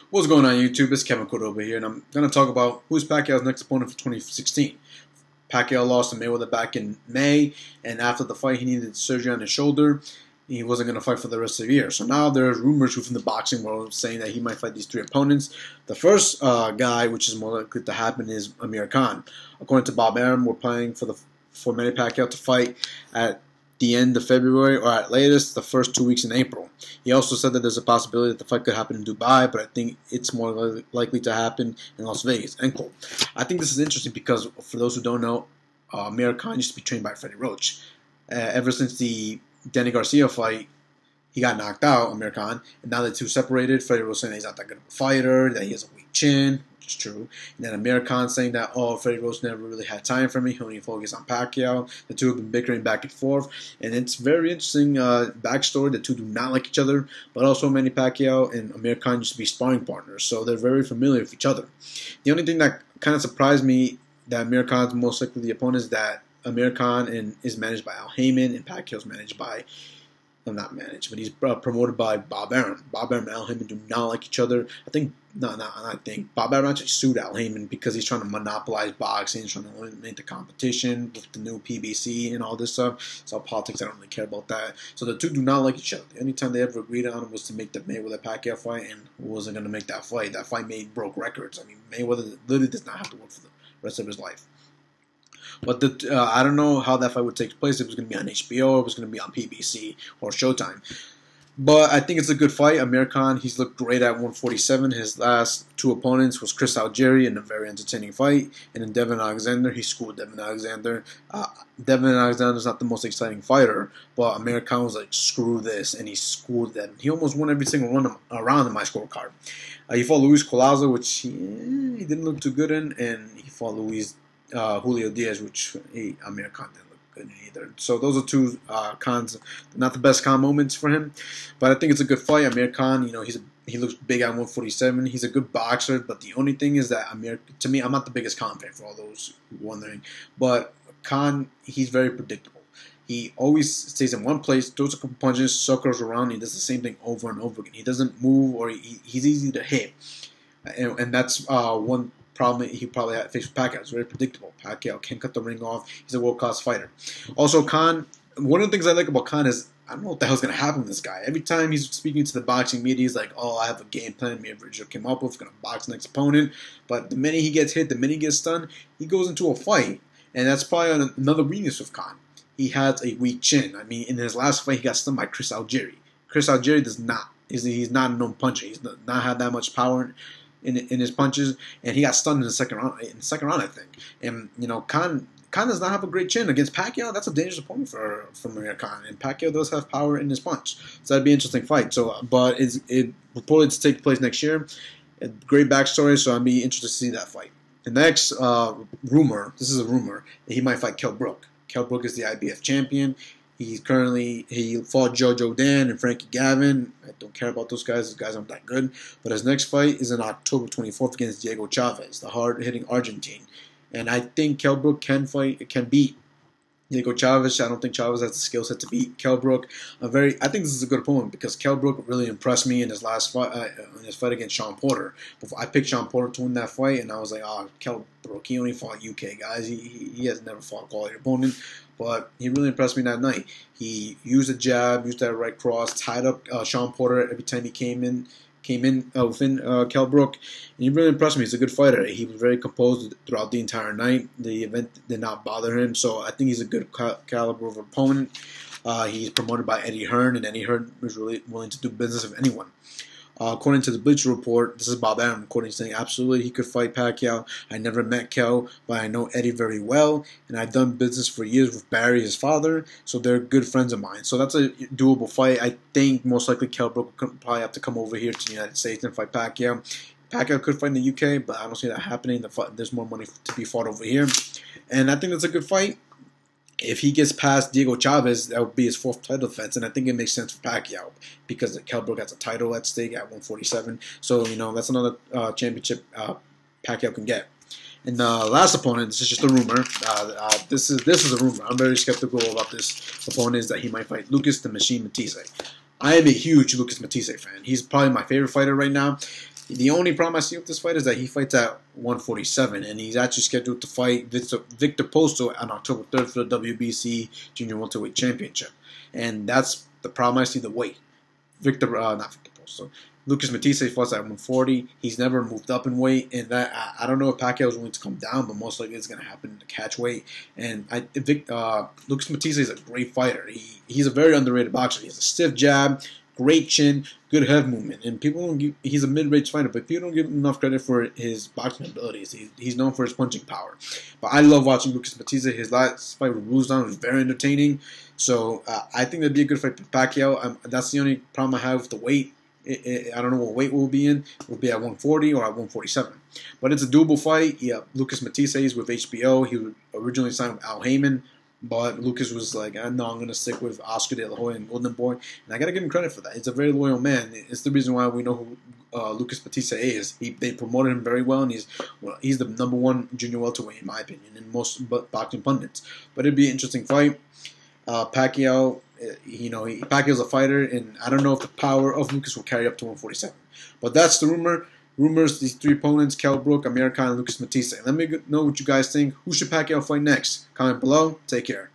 What's going on, YouTube? It's Kevin Coote over here, and I'm going to talk about who's Pacquiao's next opponent for 2016. Pacquiao lost to Mayweather back in May, and after the fight, he needed surgery on his shoulder. He wasn't going to fight for the rest of the year. So now there's rumors within the boxing world saying that he might fight these three opponents. The first guy, which is more likely to happen, is Amir Khan. According to Bob Arum, we're planning for Manny Pacquaio to fight at the end of February, or at latest the first 2 weeks in April. He also said that there's a possibility that the fight could happen in Dubai, but I think it's more likely to happen in Las Vegas. End quote. I think this is interesting because, for those who don't know, Amir Khan used to be trained by Freddie Roach. Ever since the Danny Garcia fight, he got knocked out, Amir Khan, and now the two separated. Freddie Roach saying that he's not that good of a fighter, that he has a weak chin, which is true. And then Amir Khan saying that, Freddie Roach never really had time for me, he only focused on Pacquiao. The two have been bickering back and forth, and it's very interesting backstory. The two do not like each other, but also Manny Pacquiao and Amir Khan used to be sparring partners, so they're very familiar with each other. The only thing that kind of surprised me that Amir Khan's most likely the opponent is that Amir Khan is managed by Al Heyman, and Pacquiao's managed by, well, not managed, but he's promoted by Bob Arum. Bob Arum and Al Heyman do not like each other. Bob Arum actually sued Al Heyman because he's trying to monopolize boxing, he's trying to eliminate the competition with the new PBC and all this stuff. It's all politics, I don't really care about that. So the two do not like each other. The only time they ever agreed on was to make the Mayweather-Pacquiao fight, and who wasn't going to make that fight? That fight broke records. I mean, Mayweather literally does not have to work for the rest of his life. But I don't know how that fight would take place. If it was going to be on HBO, or it was going to be on PBC or Showtime. But I think it's a good fight. Amir Khan, he's looked great at 147. His last two opponents was Chris Algieri in a very entertaining fight. And then Devin Alexander, he schooled Devin Alexander. Devin Alexander's not the most exciting fighter, but Amir Khan was like, screw this, and he schooled them. He almost won every single round in my scorecard. He fought Luis Collazo, which he didn't look too good in, and he fought Julio Diaz, which Amir Khan didn't look good in either. So those are two Khans, not the best Khan moments for him, but I think it's a good fight. Amir Khan, he looks big at 147. He's a good boxer, but the only thing is that to me, I'm not the biggest Khan fan, for all those wondering, but Khan, he's very predictable. He always stays in one place, throws a couple punches, circles around, he does the same thing over and over again. He doesn't move, or he's easy to hit, and that's one problem he probably had faced with Pacquiao. It's very predictable. Pacquiao can cut the ring off. He's a world-class fighter. Also, Khan, one of the things I like about Khan is, I don't know what the hell's going to happen with this guy. Every time he's speaking to the boxing media, he's like, I have a game plan me and Virgil came up with, going to box next opponent. But the minute he gets hit, the minute he gets stunned, he goes into a fight. And that's probably another weakness with Khan. He has a weak chin. I mean, in his last fight, he got stunned by Chris Algieri. Chris Algieri does not. He's not a known puncher. He's not had that much power in his punches, and he got stunned in the second round. I think. And Khan does not have a great chin against Pacquiao. That's a dangerous opponent for Amir Khan, and Pacquiao does have power in his punch, so that'd be an interesting fight. So, but it reported to take place next year. A great backstory, so I'd be interested to see that fight. The next rumor, this is a rumor, that he might fight Kell Brook. Kell Brook is the IBF champion. He fought Jojo Dan and Frankie Gavin. I don't care about those guys. Those guys aren't that good. But his next fight is on October 24th against Diego Chavez, the hard-hitting Argentine. And I think Kell Brook can beat Diego Chavez. I don't think Chavez has the skill set to beat Kell Brook. I think this is a good opponent because Kell Brook really impressed me in his last fight, against Sean Porter. I picked Sean Porter to win that fight, and I was like, Kell Brook, he only fought UK guys. He has never fought a quality opponent. But he really impressed me that night. He used a jab, used that right cross, tied up Sean Porter every time he came in within Kell Brook. And he really impressed me. He's a good fighter. He was very composed throughout the entire night. The event did not bother him. So I think he's a good caliber of opponent. He's promoted by Eddie Hearn, and Eddie Hearn was really willing to do business with anyone. According to the Bleacher Report, this is Bob Arum quoting, saying, absolutely, he could fight Pacquiao. I never met Kell, but I know Eddie very well, and I've done business for years with Barry, his father, so they're good friends of mine. So that's a doable fight. I think most likely Kell Brook will probably have to come over here to the United States and fight Pacquiao. Pacquiao could fight in the UK, but I don't see that happening. There's more money to be fought over here, and I think that's a good fight. If he gets past Diego Chavez, that would be his fourth title defense, and I think it makes sense for Pacquiao because Kell Brook has a title at stake at 147. So that's another championship Pacquiao can get. And the last opponent, this is just a rumor. This is a rumor. I'm very skeptical about this opponent. Is that he might fight Lucas the Machine Matthysse. I am a huge Lucas Matthysse fan. He's probably my favorite fighter right now. The only problem I see with this fight is that he fights at 147, and he's actually scheduled to fight Victor Posto on October 3rd for the WBC Junior Welterweight Championship. And that's the problem I see, the weight. Not Victor Posto. Lucas Matthysse fights at 140. He's never moved up in weight, and that I don't know if Pacquiao is willing to come down, but most likely it's going to happen in the catch weight. And Lucas Matthysse is a great fighter. He's a very underrated boxer. He has a stiff jab, great chin, good head movement, and people don't give. He's a mid-range fighter, but people don't give him enough credit for his boxing abilities. He's known for his punching power. But I love watching Lucas Matthysse. His last fight with Ruslan was very entertaining. So I think that'd be a good fight for Pacquiao. That's the only problem I have with the weight. I don't know what weight we'll be in. We'll be at 140 or at 147. But it's a doable fight. Yeah, Lucas Matthysse is with HBO. He was originally signed with Al Heyman, but Lucas was like, no, I'm going to stick with Oscar De La Hoya and Golden Boy. And I got to give him credit for that. He's a very loyal man. It's the reason why we know who Lucas Matthysse is. They promoted him very well, and he's the #1 junior welterweight, in my opinion, in most boxing pundits. But it'd be an interesting fight. Pacquiao, Pacquiao's a fighter, and I don't know if the power of Lucas will carry up to 147. But that's the rumors. These three opponents: Kell Brook, Amir, and Lucas Matthysse. Let me know what you guys think. Who should Pacquiao fight next? Comment below. Take care.